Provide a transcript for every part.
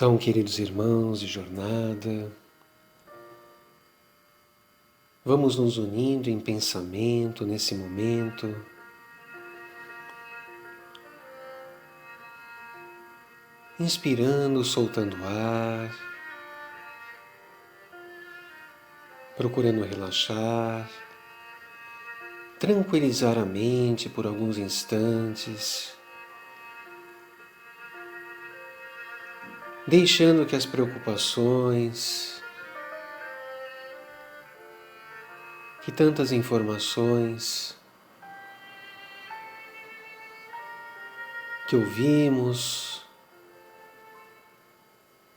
Então, queridos irmãos de jornada, vamos nos unindo em pensamento nesse momento, inspirando, soltando ar, procurando relaxar, tranquilizar a mente por alguns instantes, deixando que as preocupações, que tantas informações que ouvimos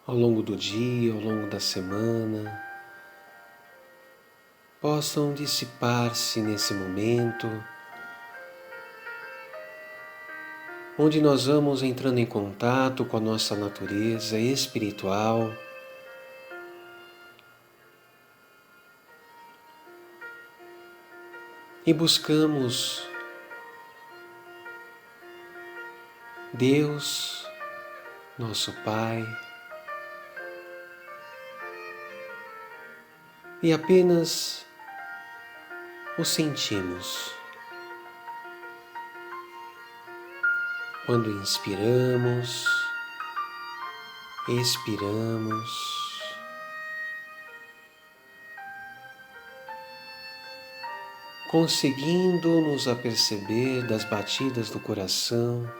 ao longo do dia, ao longo da semana, possam dissipar-se nesse momento, onde nós vamos entrando em contato com a nossa natureza espiritual, e buscamos Deus, nosso Pai, e apenas o sentimos. Quando inspiramos, expiramos, conseguindo nos aperceber das batidas do coração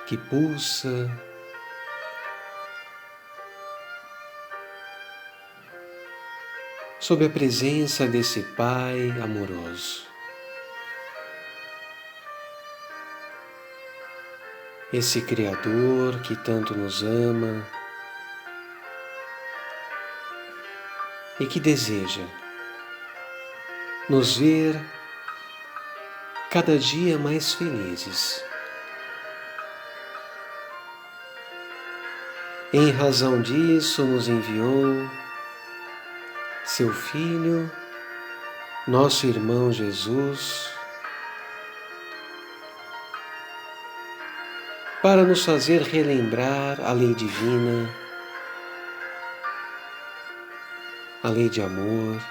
que pulsa, sob a presença desse Pai amoroso. Esse Criador que tanto nos ama e que deseja nos ver cada dia mais felizes. Em razão disso, nos enviou seu Filho, nosso irmão Jesus, para nos fazer relembrar a lei divina, a lei de amor,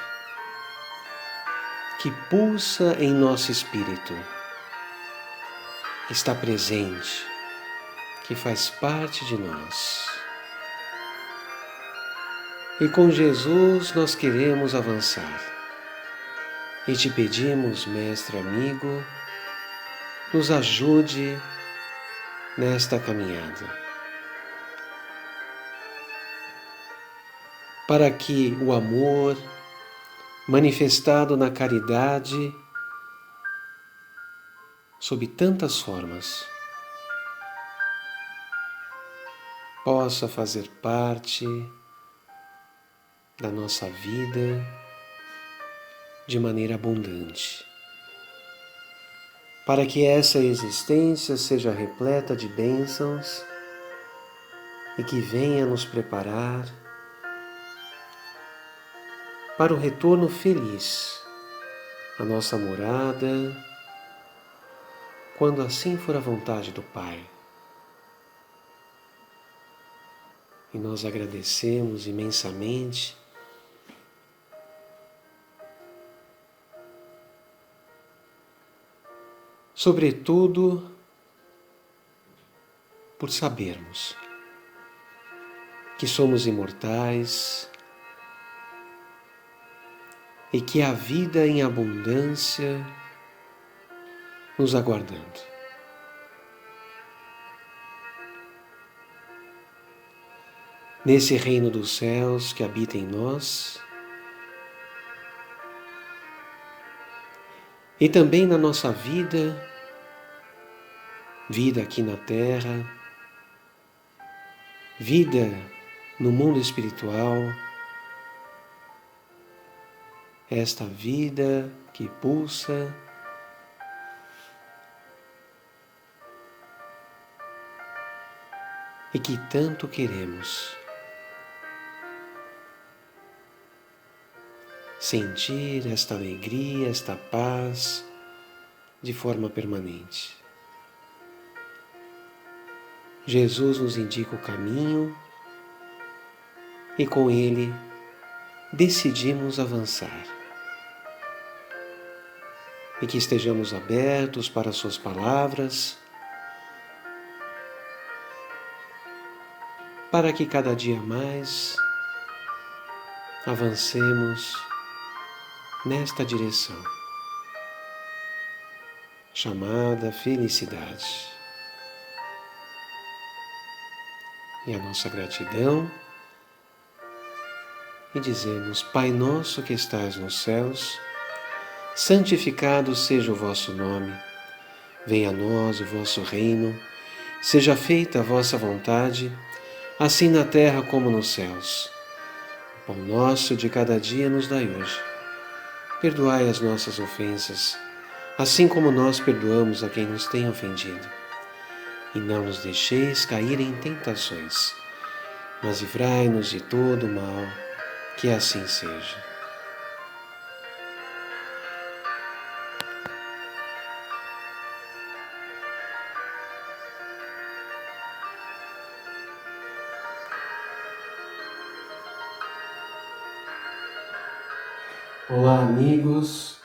que pulsa em nosso espírito, está presente, que faz parte de nós. E com Jesus nós queremos avançar. E te pedimos, Mestre amigo, nos ajude nesta caminhada, para que o amor manifestado na caridade, sob tantas formas, possa fazer parte da nossa vida de maneira abundante, para que essa existência seja repleta de bênçãos e que venha nos preparar para o retorno feliz à nossa morada, quando assim for a vontade do Pai. E nós agradecemos imensamente sobretudo por sabermos que somos imortais e que há vida em abundância nos aguardando. Nesse reino dos céus que habita em nós e também na nossa vida aqui na Terra, vida no mundo espiritual, esta vida que pulsa e que tanto queremos sentir esta alegria, esta paz de forma permanente. Jesus nos indica o caminho e com ele decidimos avançar. E que estejamos abertos para as suas palavras, para que cada dia mais avancemos nesta direção, chamada felicidade. E a nossa gratidão, e dizemos: Pai nosso que estais nos céus, santificado seja o vosso nome, venha a nós o vosso reino, seja feita a vossa vontade, assim na terra como nos céus. O pão nosso de cada dia nos dai hoje. Perdoai as nossas ofensas, assim como nós perdoamos a quem nos tem ofendido. E não nos deixeis cair em tentações, mas livrai-nos de todo o mal, que assim seja. Olá, amigos,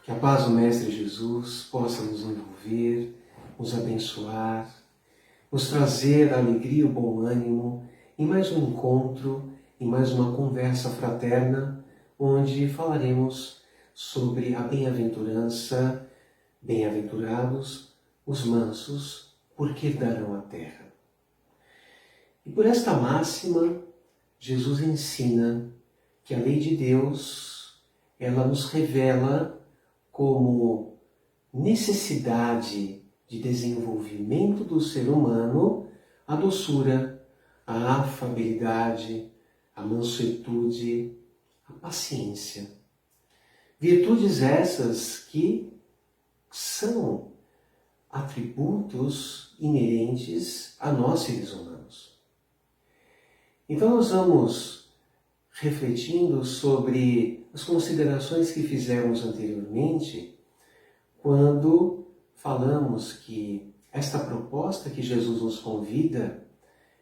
que a paz do Mestre Jesus possa nos envolver, nos abençoar, nos trazer a alegria e o bom ânimo em mais um encontro, em mais uma conversa fraterna, onde falaremos sobre a bem-aventurança, bem-aventurados os mansos, porque herdarão a terra. E por esta máxima, Jesus ensina que a lei de Deus ela nos revela como necessidade de desenvolvimento do ser humano a doçura, a afabilidade, a mansuetude, a paciência. Virtudes essas que são atributos inerentes a nós seres humanos. Então nós vamos refletindo sobre as considerações que fizemos anteriormente, quando falamos que esta proposta que Jesus nos convida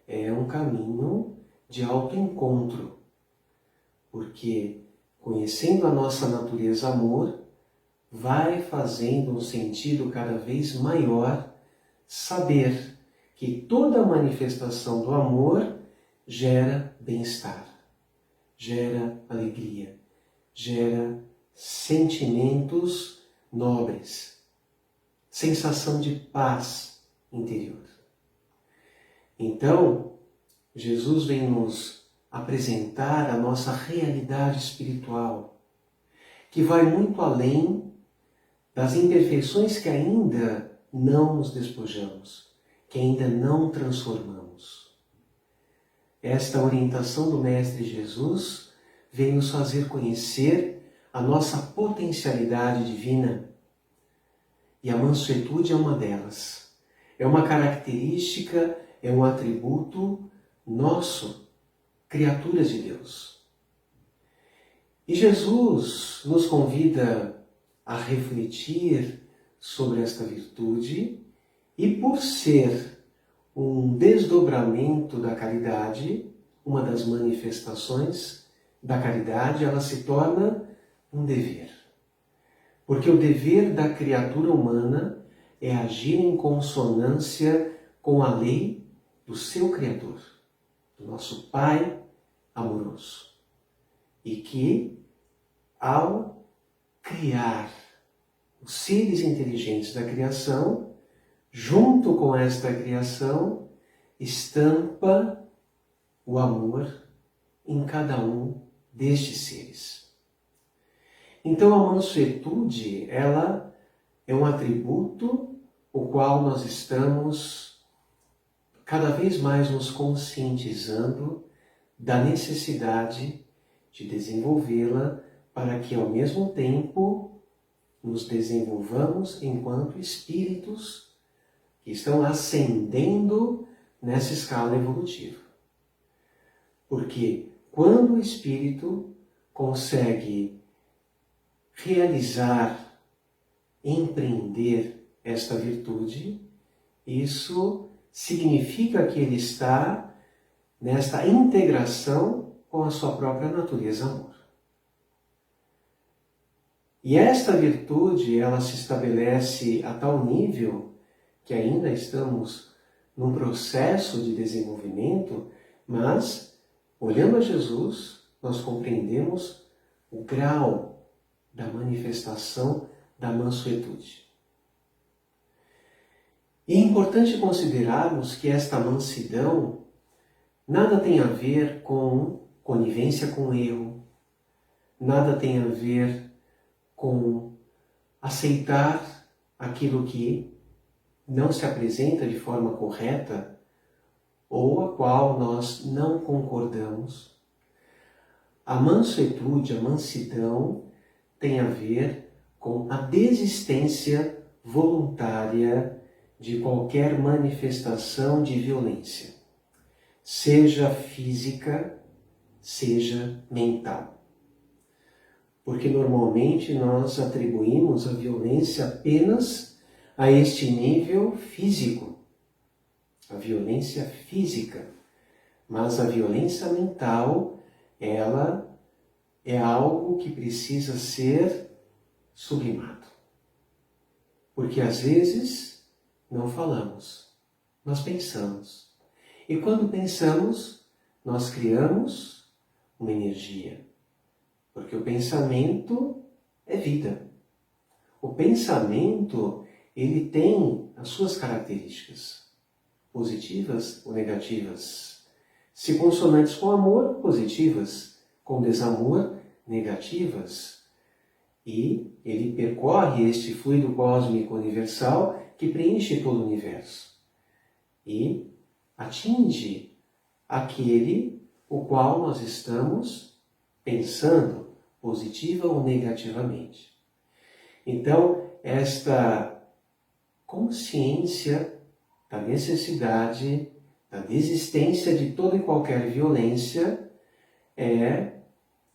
é um caminho de autoencontro, porque conhecendo a nossa natureza amor, vai fazendo um sentido cada vez maior saber que toda manifestação do amor gera bem-estar, gera alegria, gera sentimentos nobres, sensação de paz interior. Então, Jesus vem nos apresentar a nossa realidade espiritual, que vai muito além das imperfeições que ainda não nos despojamos, que ainda não transformamos. Esta orientação do Mestre Jesus vem nos fazer conhecer a nossa potencialidade divina. E a mansuetude é uma delas. É uma característica, é um atributo nosso, criaturas de Deus. E Jesus nos convida a refletir sobre esta virtude e, por ser um desdobramento da caridade, uma das manifestações da caridade, ela se torna um dever. Porque o dever da criatura humana é agir em consonância com a lei do seu Criador, do nosso Pai amoroso. E que, ao criar os seres inteligentes da criação, junto com esta criação, estampa o amor em cada um destes seres. Então a mansuetude, ela é um atributo o qual nós estamos cada vez mais nos conscientizando da necessidade de desenvolvê-la para que ao mesmo tempo nos desenvolvamos enquanto espíritos que estão ascendendo nessa escala evolutiva. Porque quando o espírito consegue realizar, empreender esta virtude, isso significa que ele está nesta integração com a sua própria natureza amor. E esta virtude, ela se estabelece a tal nível que ainda estamos num processo de desenvolvimento, mas, olhando a Jesus, nós compreendemos o grau da manifestação da mansuetude. E é importante considerarmos que esta mansidão nada tem a ver com conivência com o erro, nada tem a ver com aceitar aquilo que não se apresenta de forma correta ou a qual nós não concordamos. A mansuetude, a mansidão, tem a ver com a desistência voluntária de qualquer manifestação de violência, seja física, seja mental. Porque normalmente nós atribuímos a violência apenas a este nível físico, a violência física. Mas a violência mental, ela é algo que precisa ser sublimado. Porque às vezes não falamos, nós pensamos. E quando pensamos, nós criamos uma energia. Porque o pensamento é vida. O pensamento, ele tem as suas características, positivas ou negativas. Se consonantes com amor, positivas, com desamor, negativas. E ele percorre este fluido cósmico universal que preenche todo o universo. E atinge aquele o qual nós estamos pensando, positiva ou negativamente. Então, esta consciência da necessidade, da desistência de toda e qualquer violência é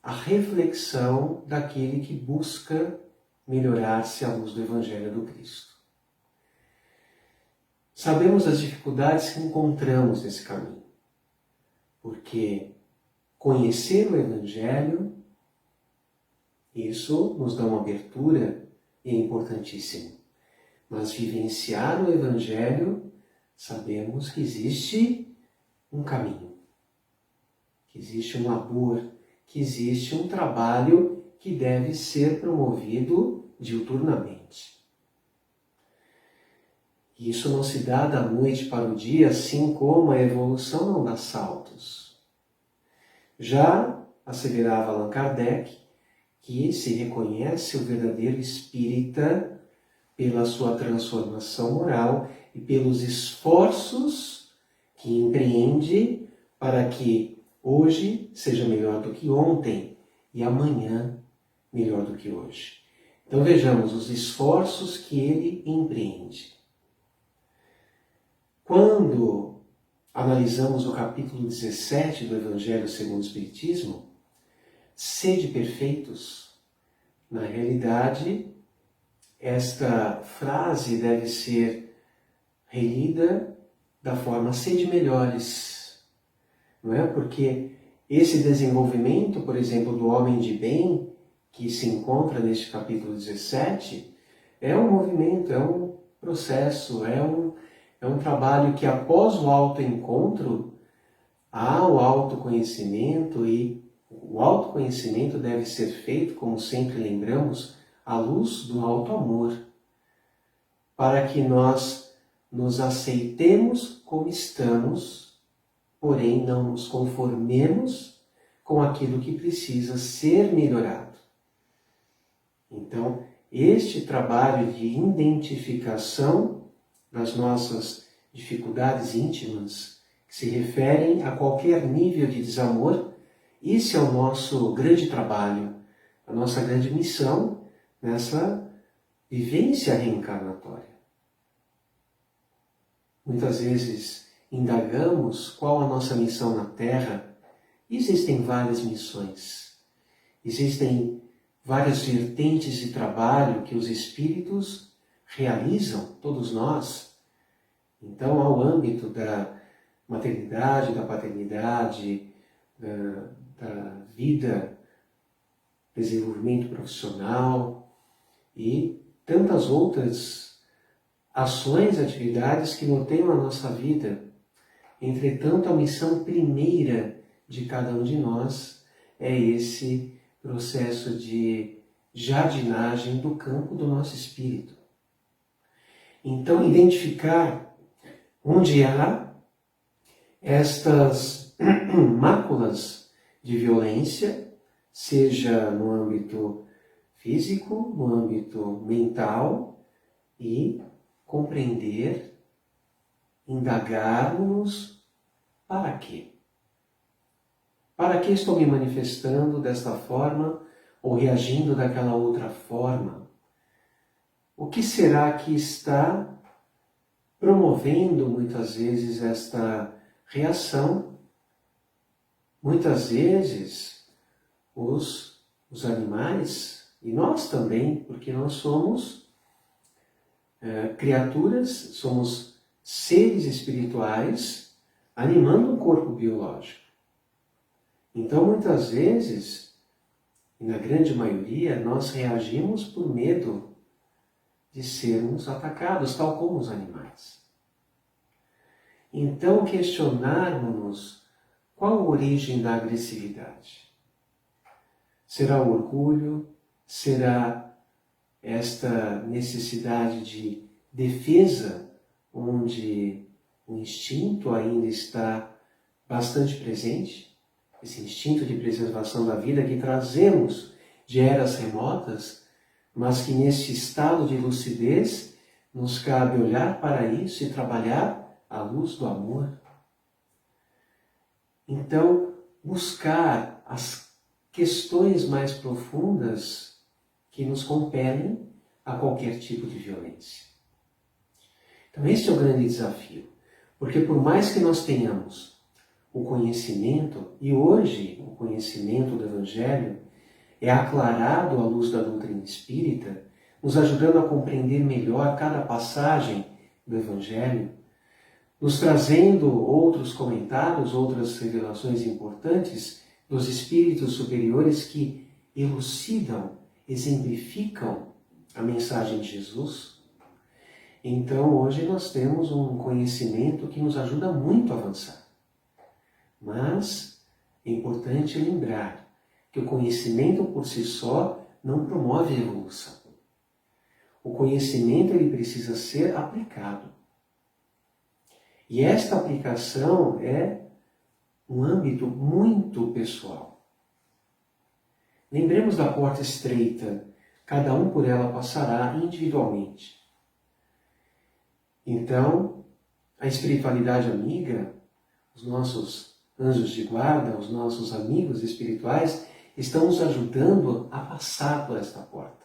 a reflexão daquele que busca melhorar-se à luz do Evangelho do Cristo. Sabemos as dificuldades que encontramos nesse caminho, porque conhecer o Evangelho, isso nos dá uma abertura e é importantíssimo. Mas vivenciar o Evangelho, sabemos que existe um caminho, que existe um labor, que existe um trabalho que deve ser promovido diuturnamente. E isso não se dá da noite para o dia, assim como a evolução não dá saltos. Já asseverava Allan Kardec que se reconhece o verdadeiro espírita pela sua transformação moral e pelos esforços que empreende para que hoje seja melhor do que ontem e amanhã melhor do que hoje. Então vejamos os esforços que ele empreende. Quando analisamos o capítulo 17 do Evangelho segundo o Espiritismo, sede perfeitos, na realidade, esta frase deve ser relida da forma sede melhores, não é? Porque esse desenvolvimento, por exemplo, do homem de bem, que se encontra neste capítulo 17, é um movimento, é um processo, é um trabalho que após o autoencontro há o autoconhecimento e o autoconhecimento deve ser feito, como sempre lembramos, à luz do auto-amor, para que nós nos aceitemos como estamos, porém não nos conformemos com aquilo que precisa ser melhorado. Então, este trabalho de identificação das nossas dificuldades íntimas, que se referem a qualquer nível de desamor, esse é o nosso grande trabalho, a nossa grande missão nessa vivência reencarnatória. Muitas vezes indagamos qual a nossa missão na Terra. Existem várias missões, existem várias vertentes de trabalho que os espíritos realizam, todos nós. Então, ao âmbito da maternidade, da paternidade, da vida, desenvolvimento profissional e tantas outras ações, atividades que norteiam a nossa vida. Entretanto, a missão primeira de cada um de nós é esse processo de jardinagem do campo do nosso espírito. Então, identificar onde há estas máculas de violência, seja no âmbito físico, no âmbito mental, e compreender, indagarmos para quê? Para que estou me manifestando desta forma ou reagindo daquela outra forma? O que será que está promovendo muitas vezes esta reação? Muitas vezes os animais, e nós também, porque nós somos criaturas, somos seres espirituais animando um corpo biológico. Então, muitas vezes, e na grande maioria, nós reagimos por medo de sermos atacados, tal como os animais. Então, questionarmos-nos qual a origem da agressividade. Será o orgulho? Será esta necessidade de defesa, onde o instinto ainda está bastante presente? Esse instinto de preservação da vida que trazemos de eras remotas, mas que neste estado de lucidez nos cabe olhar para isso e trabalhar à luz do amor. Então, buscar as questões mais profundas que nos compelem a qualquer tipo de violência. Então, este é o grande desafio, porque por mais que nós tenhamos o conhecimento, e hoje o conhecimento do Evangelho é aclarado à luz da doutrina espírita, nos ajudando a compreender melhor cada passagem do Evangelho, nos trazendo outros comentários, outras revelações importantes dos espíritos superiores que elucidam, exemplificam a mensagem de Jesus. Então, hoje nós temos um conhecimento que nos ajuda muito a avançar. Mas é importante lembrar que o conhecimento por si só não promove a evolução. O conhecimento ele precisa ser aplicado. E esta aplicação é um âmbito muito pessoal. Lembremos da porta estreita, cada um por ela passará individualmente. Então, a espiritualidade amiga, os nossos anjos de guarda, os nossos amigos espirituais, estão nos ajudando a passar por esta porta.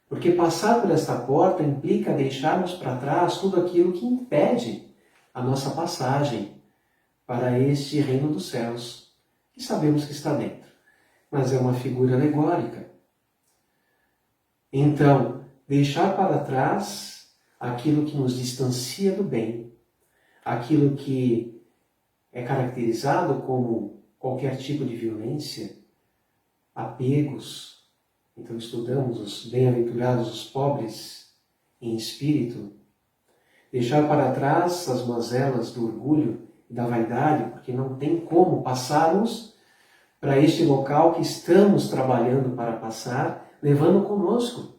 Porque passar por esta porta implica deixarmos para trás tudo aquilo que impede a nossa passagem para este reino dos céus, que sabemos que está dentro, mas é uma figura alegórica. Então, deixar para trás aquilo que nos distancia do bem, aquilo que é caracterizado como qualquer tipo de violência, apegos. Então estudamos os bem-aventurados, os pobres em espírito, deixar para trás as mazelas do orgulho e da vaidade, porque não tem como passarmos para este local que estamos trabalhando para passar, levando conosco.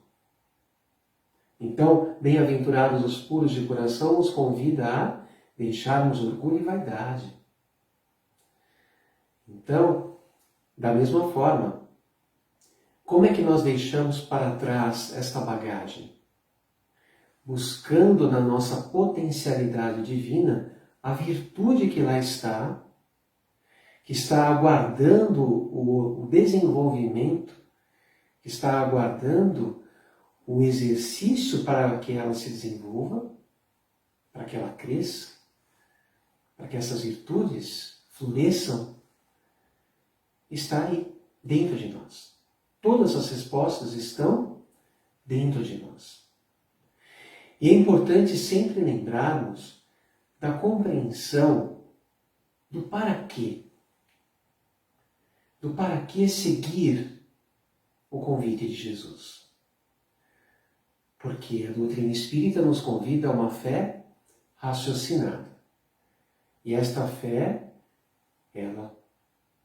Então, bem-aventurados os puros de coração nos convida a deixarmos orgulho e vaidade. Então, da mesma forma, como é que nós deixamos para trás esta bagagem? Buscando na nossa potencialidade divina a virtude que lá está, que está aguardando o desenvolvimento, que está aguardando o exercício para que ela se desenvolva, para que ela cresça, para que essas virtudes floresçam, está aí, dentro de nós. Todas as respostas estão dentro de nós. E é importante sempre lembrarmos da compreensão do para quê. Do para que seguir o convite de Jesus. Porque a doutrina espírita nos convida a uma fé raciocinada. E esta fé, ela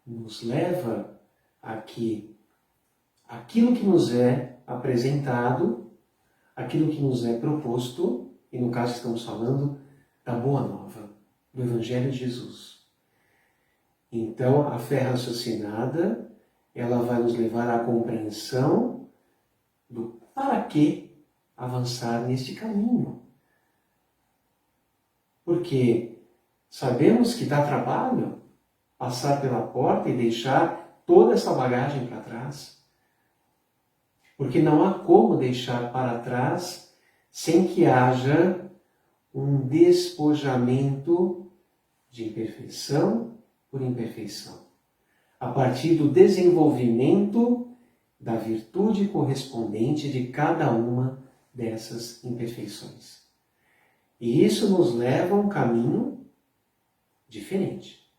nos leva a que aquilo que nos é apresentado, aquilo que nos é proposto, e no caso estamos falando da Boa Nova, do Evangelho de Jesus. Então, a fé raciocinada, ela vai nos levar à compreensão do para que avançar neste caminho. Porque sabemos que dá trabalho passar pela porta e deixar toda essa bagagem para trás. Porque não há como deixar para trás sem que haja um despojamento de imperfeição por imperfeição, a partir do desenvolvimento da virtude correspondente de cada uma dessas imperfeições. E isso nos leva a um caminho diferente.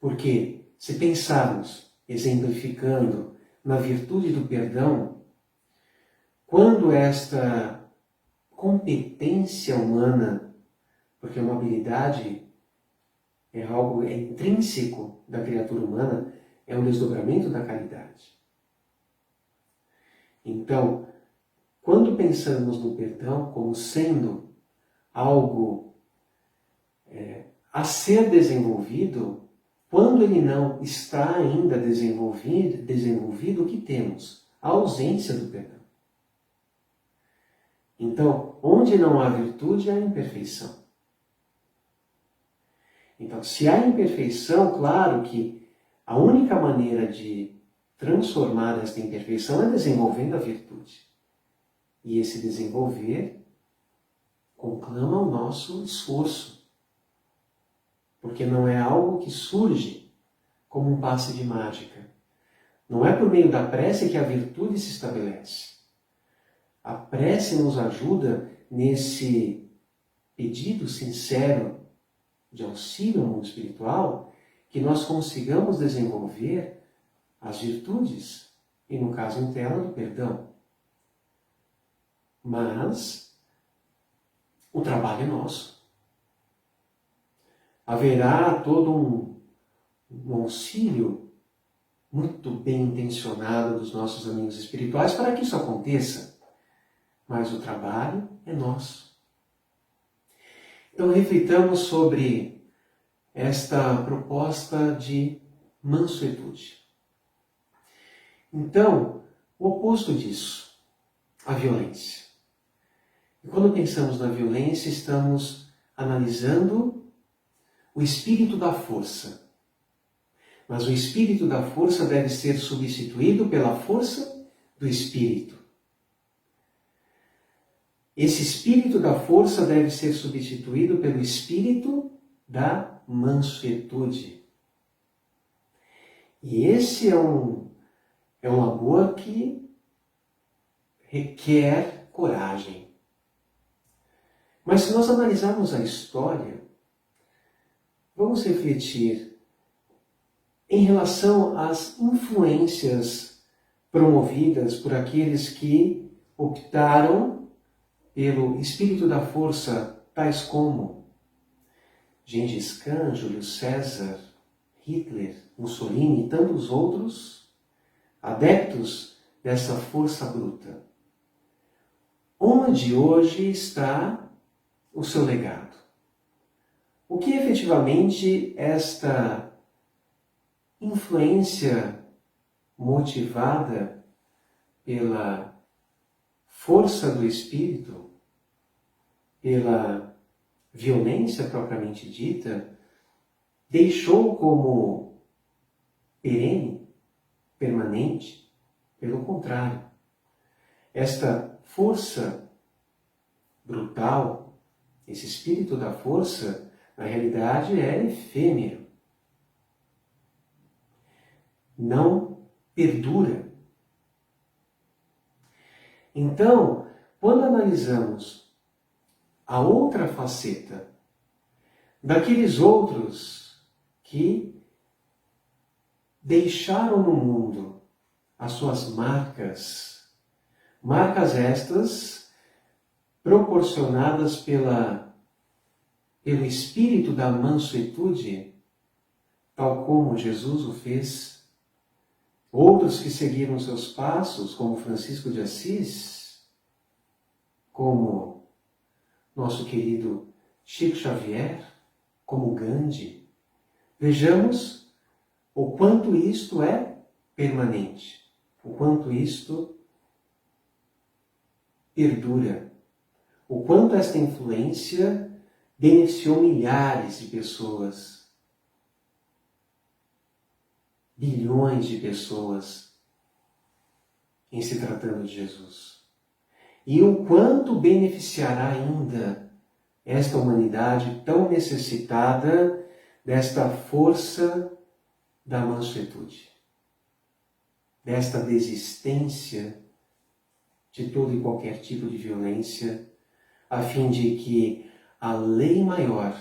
Porque, se pensarmos, exemplificando, na virtude do perdão, quando esta competência humana, porque é uma habilidade, é algo intrínseco da criatura humana, é um desdobramento da caridade. Então, quando pensamos no perdão como sendo algo a ser desenvolvido, quando ele não está ainda desenvolvido, o que temos? A ausência do perdão. Então, onde não há virtude, há imperfeição. Então, se há imperfeição, claro que a única maneira de transformar esta imperfeição é desenvolvendo a virtude. E esse desenvolver conclama o nosso esforço. Porque não é algo que surge como um passe de mágica. Não é por meio da prece que a virtude se estabelece. A prece nos ajuda nesse pedido sincero de auxílio ao mundo espiritual, que nós consigamos desenvolver as virtudes, e no caso em tela do perdão. Mas o trabalho é nosso. Haverá todo um auxílio muito bem intencionado dos nossos amigos espirituais para que isso aconteça, mas o trabalho é nosso. Então reflitamos sobre esta proposta de mansuetude. Então, o oposto disso, a violência. E quando pensamos na violência, estamos analisando o espírito da força. Mas o espírito da força deve ser substituído pela força do espírito. Esse espírito da força deve ser substituído pelo espírito da mansuetude. E esse é um labor que requer coragem. Mas se nós analisarmos a história, vamos refletir em relação às influências promovidas por aqueles que optaram pelo espírito da força, tais como Gengis Khan, Júlio César, Hitler, Mussolini e tantos outros, adeptos dessa força bruta. Onde hoje está o seu legado? O que efetivamente esta influência motivada pela força do espírito, pela violência propriamente dita, deixou como perene, permanente? Pelo contrário, esta força brutal, esse espírito da força, na realidade é efêmero. Não perdura. Então, quando analisamos a outra faceta daqueles outros que deixaram no mundo as suas marcas, marcas estas proporcionadas pelo espírito da mansuetude, tal como Jesus o fez. Outros que seguiram seus passos, como Francisco de Assis, como nosso querido Chico Xavier, como Gandhi. Vejamos o quanto isto é permanente, o quanto isto perdura, o quanto esta influência beneficiou milhares de pessoas, bilhões de pessoas em se tratando de Jesus. E o quanto beneficiará ainda esta humanidade tão necessitada desta força da mansuetude, desta desistência de todo e qualquer tipo de violência, a fim de que a lei maior,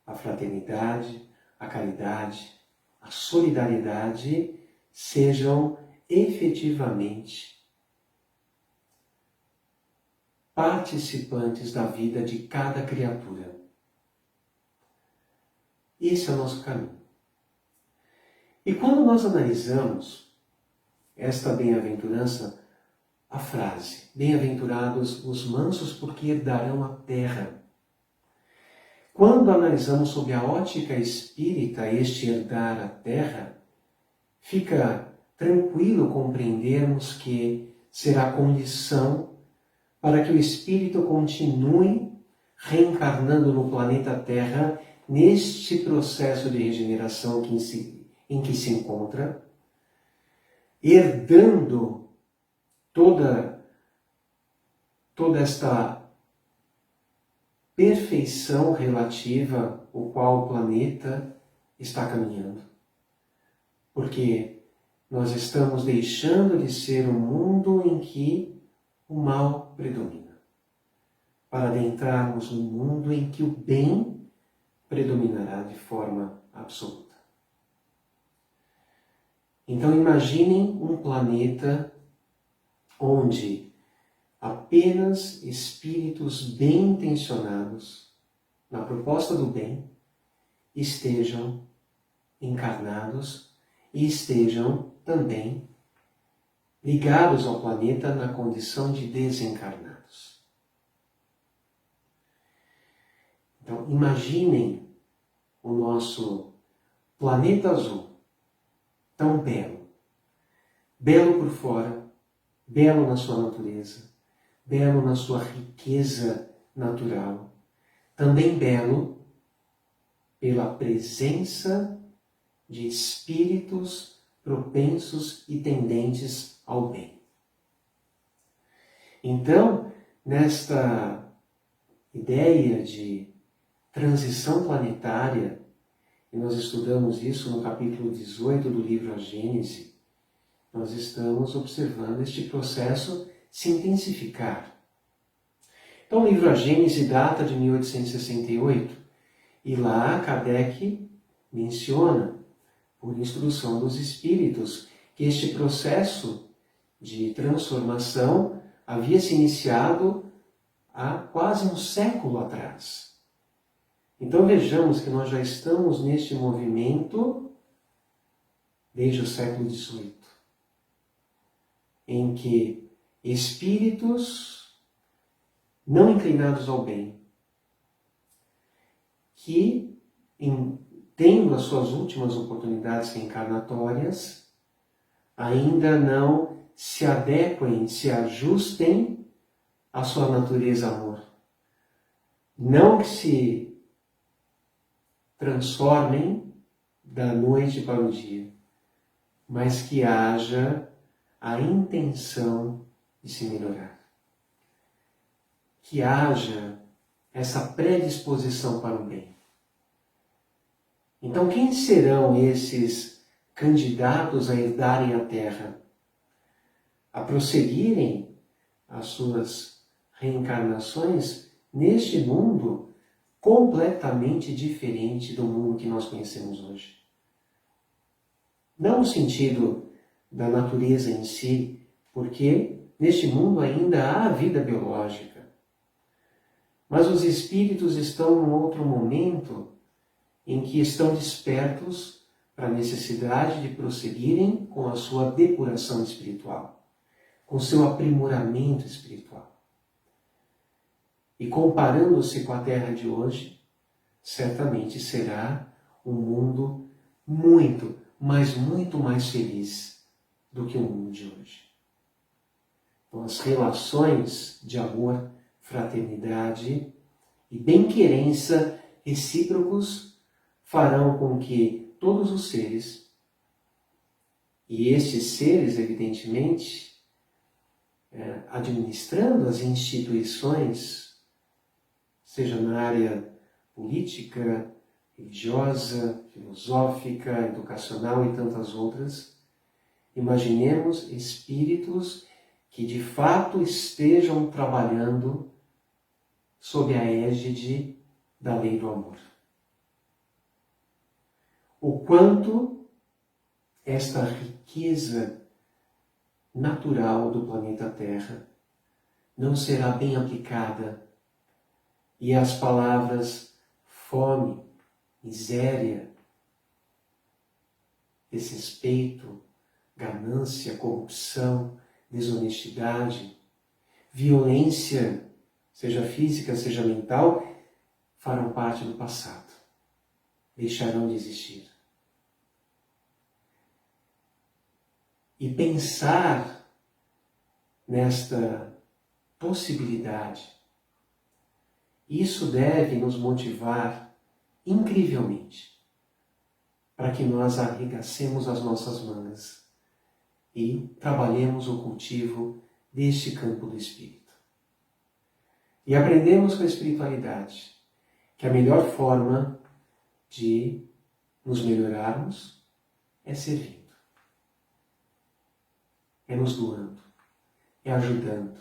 a fraternidade, a caridade, a solidariedade sejam efetivamente participantes da vida de cada criatura. Esse é o nosso caminho. E quando nós analisamos esta bem-aventurança, a frase, bem-aventurados os mansos porque herdarão a terra. Quando analisamos sob a ótica espírita este herdar a terra, fica tranquilo compreendermos que será condição para que o espírito continue reencarnando no planeta Terra neste processo de regeneração em que se encontra, herdando toda esta perfeição relativa ao qual o planeta está caminhando. Porque nós estamos deixando de ser um mundo em que o mal predomina, para adentrarmos um mundo em que o bem predominará de forma absoluta. Então imaginem um planeta onde apenas espíritos bem intencionados, na proposta do bem, estejam encarnados e estejam também ligados ao planeta na condição de desencarnados. Então, imaginem o nosso planeta azul, tão belo. Belo por fora, belo na sua natureza, belo na sua riqueza natural. Também belo pela presença de espíritos propensos e tendentes ao bem. Então, nesta ideia de transição planetária, e nós estudamos isso no capítulo 18 do livro A Gênese, nós estamos observando este processo se intensificar. Então, o livro A Gênese data de 1868, e lá Kardec menciona, por instrução dos espíritos, que este processo de transformação havia se iniciado há quase um século atrás. Então vejamos que nós já estamos neste movimento desde o século XVIII, em que espíritos não inclinados ao bem, que tendo as suas últimas oportunidades reencarnatórias, ainda não se adequem, se ajustem à sua natureza amor. Não que se transformem da noite para o dia, mas que haja a intenção de se melhorar. Que haja essa predisposição para o bem. Então, quem serão esses candidatos a herdarem a terra? A prosseguirem as suas reencarnações neste mundo completamente diferente do mundo que nós conhecemos hoje. Não no sentido da natureza em si, porque neste mundo ainda há vida biológica. Mas os espíritos estão num outro momento em que estão despertos para a necessidade de prosseguirem com a sua depuração espiritual, com o seu aprimoramento espiritual. E comparando-se com a Terra de hoje, certamente será um mundo muito, mas muito mais feliz do que o mundo de hoje. Então, as relações de amor, fraternidade e bem-querença recíprocos farão com que todos os seres, e estes seres, evidentemente, administrando as instituições, seja na área política, religiosa, filosófica, educacional e tantas outras, imaginemos espíritos que de fato estejam trabalhando sob a égide da lei do amor. O quanto esta riqueza natural do planeta Terra não será bem aplicada e as palavras fome, miséria, desrespeito, ganância, corrupção, desonestidade, violência, seja física, seja mental, farão parte do passado. Deixarão de existir. E pensar nesta possibilidade, isso deve nos motivar incrivelmente para que nós arregacemos as nossas mangas e trabalhemos o cultivo deste campo do Espírito. E aprendemos com a espiritualidade que a melhor forma de nos melhorarmos é servindo, é nos doando, é ajudando,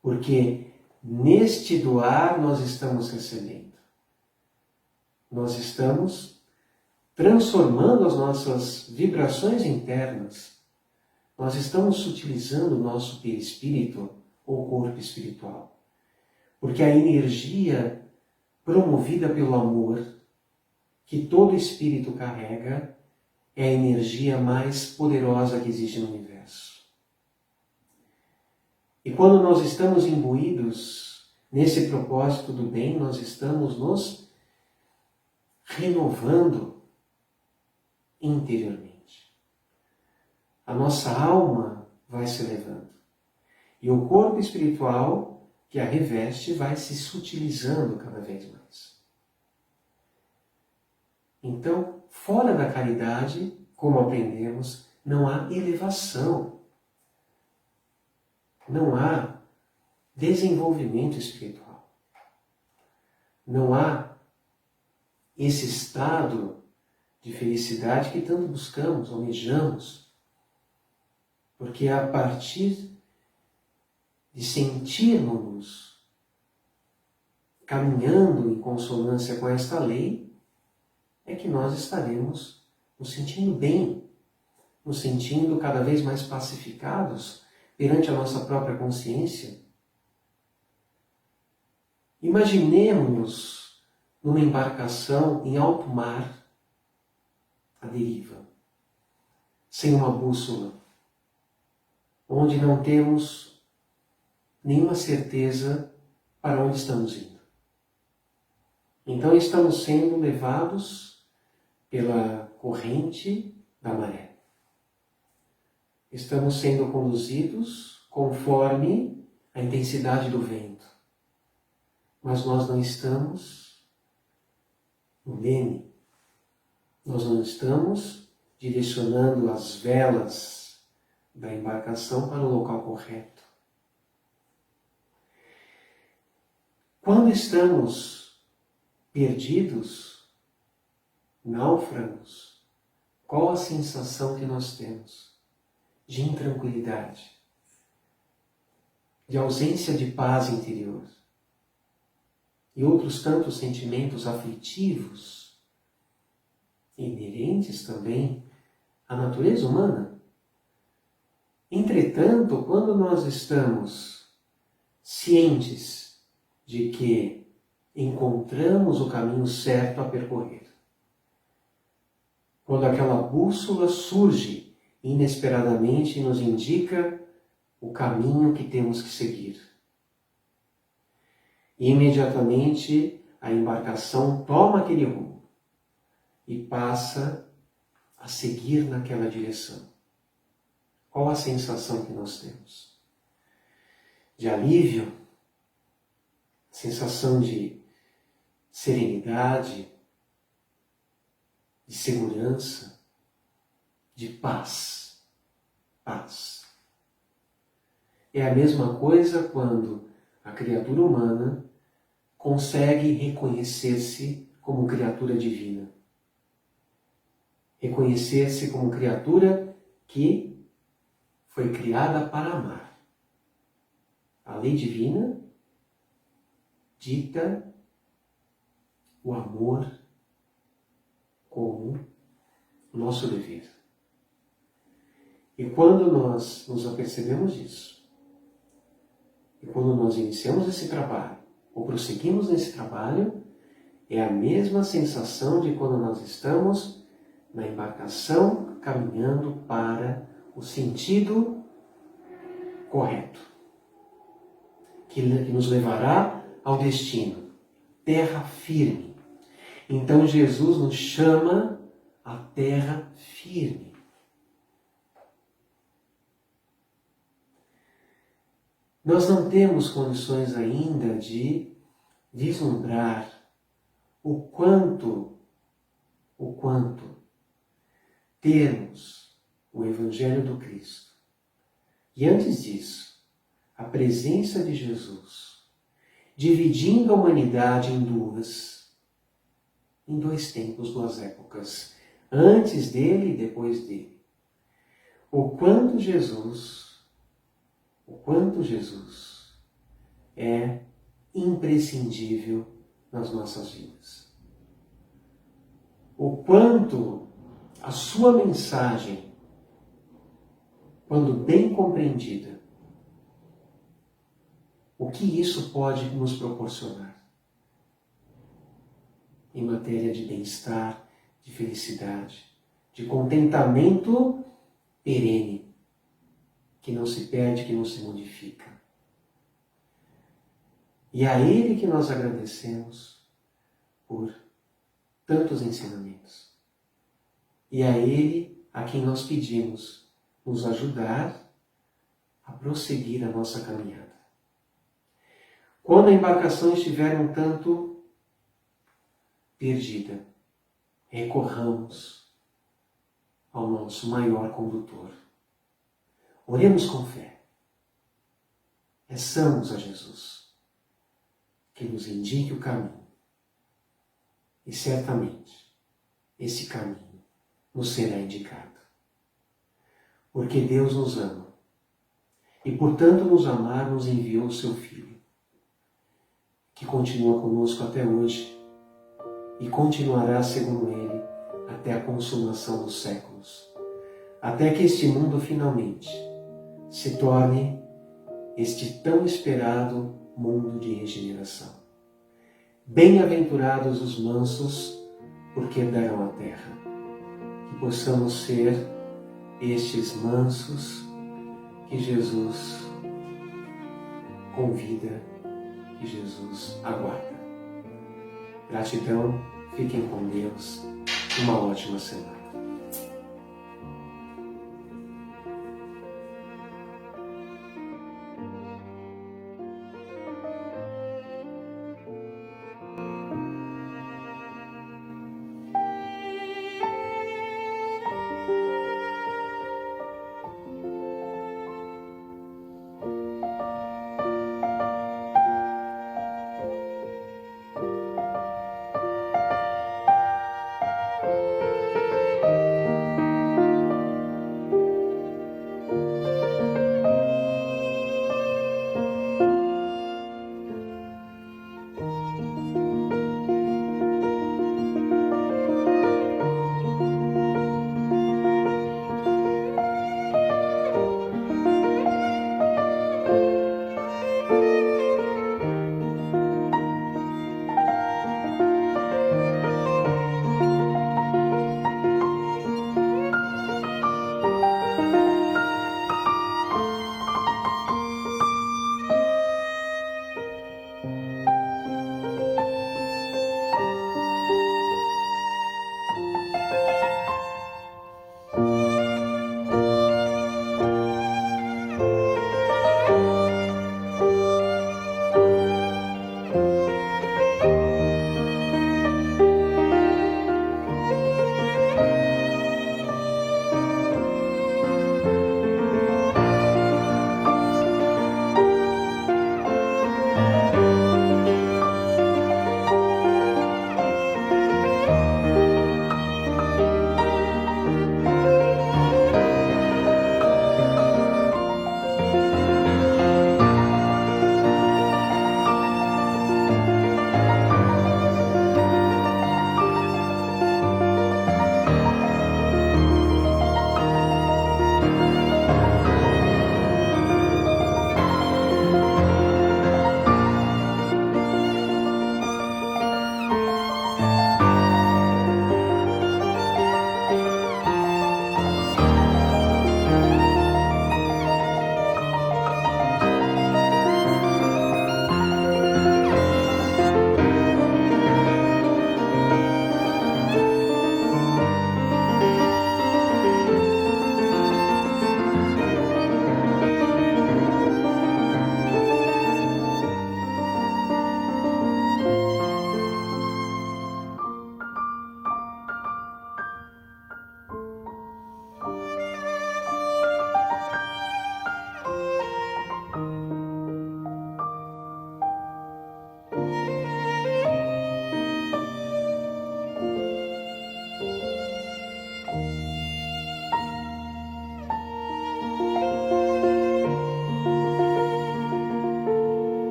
porque neste doar nós estamos recebendo, nós estamos transformando as nossas vibrações internas, nós estamos sutilizando o nosso perispírito ou corpo espiritual, porque a energia promovida pelo amor que todo espírito carrega é a energia mais poderosa que existe no universo. E quando nós estamos imbuídos nesse propósito do bem, nós estamos nos renovando interiormente. A nossa alma vai se elevando. E o corpo espiritual que a reveste vai se sutilizando cada vez mais. Então, fora da caridade, como aprendemos, não há elevação, não há desenvolvimento espiritual, não há esse estado de felicidade que tanto buscamos, almejamos, porque é a partir de sentirmos caminhando em consonância com esta lei, é que nós estaremos nos sentindo bem, nos sentindo cada vez mais pacificados perante a nossa própria consciência. Imaginemos-nos numa embarcação em alto mar, à deriva, sem uma bússola, onde não temos nenhuma certeza para onde estamos indo. Então estamos sendo levados pela corrente da maré. Estamos sendo conduzidos conforme a intensidade do vento. Mas nós não estamos no leme. Nós não estamos direcionando as velas da embarcação para o local correto. Quando estamos perdidos, náufragos, qual a sensação que nós temos? De intranquilidade, de ausência de paz interior e outros tantos sentimentos aflitivos inerentes também à natureza humana. Entretanto, quando nós estamos cientes de que encontramos o caminho certo a percorrer, quando aquela bússola surge inesperadamente e nos indica o caminho que temos que seguir, e imediatamente a embarcação toma aquele rumo e passa a seguir naquela direção. Qual a sensação que nós temos? De alívio, sensação de serenidade, de segurança, de paz. Paz. É a mesma coisa quando a criatura humana consegue reconhecer-se como criatura divina. Reconhecer-se como criatura que foi criada para amar. A lei divina dita o amor como nosso dever. E quando nós nos apercebemos disso, e quando nós iniciamos esse trabalho, ou prosseguimos nesse trabalho, é a mesma sensação de quando nós estamos na embarcação caminhando para o sentido correto, que nos levará ao destino, terra firme. Então Jesus nos chama à terra firme. Nós não temos condições ainda de vislumbrar o quanto termos o Evangelho do Cristo. E antes disso, a presença de Jesus, dividindo a humanidade em dois tempos, duas épocas, antes dele e depois dele. O quanto Jesus é imprescindível nas nossas vidas. O quanto a sua mensagem, quando bem compreendida, o que isso pode nos proporcionar em matéria de bem-estar, de felicidade, de contentamento perene, que não se perde, que não se modifica. E a Ele que nós agradecemos por tantos ensinamentos. E a Ele a quem nós pedimos nos ajudar a prosseguir a nossa caminhada. Quando a embarcação estiver um tanto perdida, recorramos ao nosso maior condutor. Oremos com fé. Peçamos a Jesus que nos indique o caminho. E certamente esse caminho nos será indicado. Porque Deus nos ama. E por tanto nos amar, nos enviou o seu Filho, que continua conosco até hoje e continuará, segundo Ele, até a consumação dos séculos. Até que este mundo finalmente se torne este tão esperado mundo de regeneração. Bem-aventurados os mansos, porque herdarão a terra. Que possamos ser estes mansos que Jesus convida, que Jesus aguarda. Gratidão, fiquem com Deus, uma ótima semana.